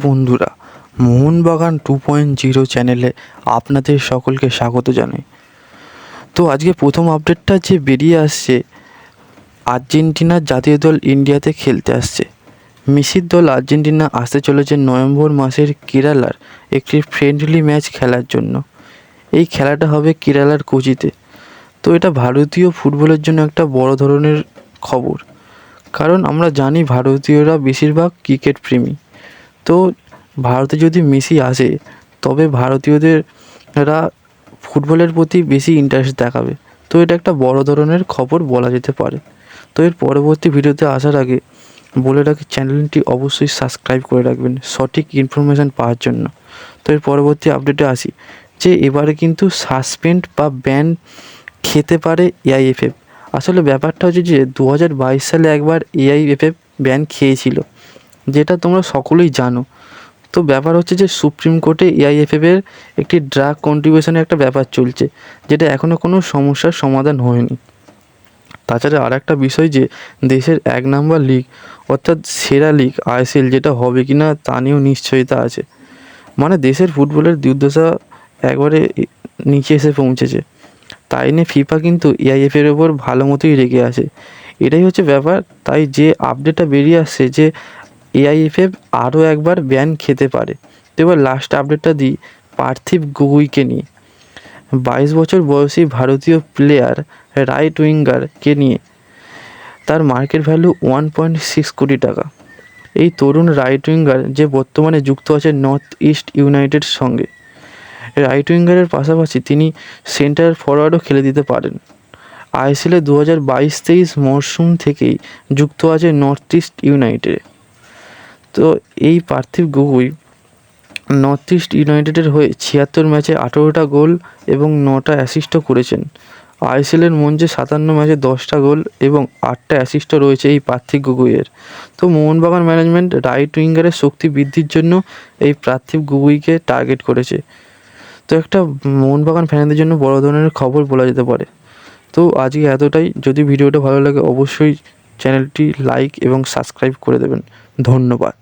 বন্ধুরা, মোহনবাগান 2.0 চ্যানেলে আপনাদের সকলকে স্বাগত জানাই। তো আজকে প্রথম আপডেটটা যে বেরিয়ে আসছে, আর্জেন্টিনার জাতীয় দল ইন্ডিয়াতে খেলতে আসছে। মেসির দল আর্জেন্টিনা আসতে চলেছে নভেম্বর মাসের কেরালার একটি ফ্রেন্ডলি ম্যাচ খেলার জন্য। এই খেলাটা হবে কেরালার কোচিতে। তো এটা ভারতীয় ফুটবলের জন্য একটা বড় ধরনের খবর, কারণ আমরা জানি ভারতীয়রা বেশিরভাগ ক্রিকেট প্রেমী। তো ভারতে যদি মেসি আসে, তবে ভারতীয়দেররা ফুটবলের প্রতি বেশি ইন্টারেস্ট দেখাবে। তো এটা একটা বড় ধরনের খবর বলা যেতে পারে। তো এর পরবর্তী ভিডিওতে আসার আগে বলে রাখি, চ্যানেলটি অবশ্যই সাবস্ক্রাইব করে রাখবেন সঠিক ইনফরমেশান পাওয়ার জন্য। তো এর পরবর্তী আপডেটে আসি, যে এবারে কিন্তু সাসপেন্ড বা ব্যান খেতে পারে এআইএফএফ। আসলে ব্যাপারটা হচ্ছে যে 2022 সালে একবার এআইএফএফ ব্যান খেয়েছিল, যেটা তোমরা সকলেই জানো। তো ব্যাপার হচ্ছে যে সুপ্রিম কোর্টে এআইএফএফের একটি ড্রাগ কন্ট্রিবিউশনের একটা ব্যাপার চলছে, যেটা এখনও কোনো সমস্যার সমাধান হয়নি। তাছাড়া আর একটা বিষয়, যে দেশের 1 নম্বর লিগ অর্থাৎ সেরা লিগ আইএসএল যেটা হবে কি না তা নিয়েও নিশ্চয়তা আছে। মানে দেশের ফুটবলের দুর্দশা একবারে নিচে এসে পৌঁছেছে। তাই নিয়ে ফিফা কিন্তু এআইএফের ওপর ভালো মতোই রেগে আছে। এটাই হচ্ছে ব্যাপার। তাই যে আপডেটটা বেরিয়ে আসছে যে এআইএফএফ আরও একবার ব্যান খেতে পারে। তো এবার লাস্ট আপডেটটা দিই পার্থিব গগৈকে নিয়ে। 22 বছর বয়সী ভারতীয় প্লেয়ার রাইট উইঙ্গারকে নিয়ে তার মার্কেট ভ্যালু 1.6 কোটি টাকা। এই তরুণ রাইট উইঙ্গার, যে বর্তমানে যুক্ত আছে নর্থ ইস্ট ইউনাইটেড সঙ্গে। রাইট উইঙ্গারের পাশাপাশি তিনি সেন্টার ফরওয়ার্ডও খেলে দিতে পারেন। আইএসএলে 2022-23 মরশুম থেকেই যুক্ত আছে নর্থ ইস্ট ইউনাইটেডে। তো এই পার্থিব গগৈ নর্থ ইস্ট ইউনাইটেডের হয়ে 76 ম্যাচে 18টা গোল এবং 9টা অ্যাসিস্টও করেছেন। আইএসএলের মঞ্চে 57 ম্যাচে 10টা গোল এবং 8টা অ্যাসিস্টও রয়েছে এই পার্থিব গগৈয়ের। তো মোহনবাগান ম্যানেজমেন্ট রাইট উইঙ্গারের শক্তি বৃদ্ধির জন্য এই পার্থিব গগৈকে টার্গেট করেছে। তো একটা মোহনবাগান ফ্যানদের জন্য বড় ধরনের খবর বলা যেতে পারে। তো আজকে এতটাই। যদি ভিডিওটা ভালো লাগে অবশ্যই চ্যানেলটি লাইক এবং সাবস্ক্রাইব করে দেবেন। ধন্যবাদ।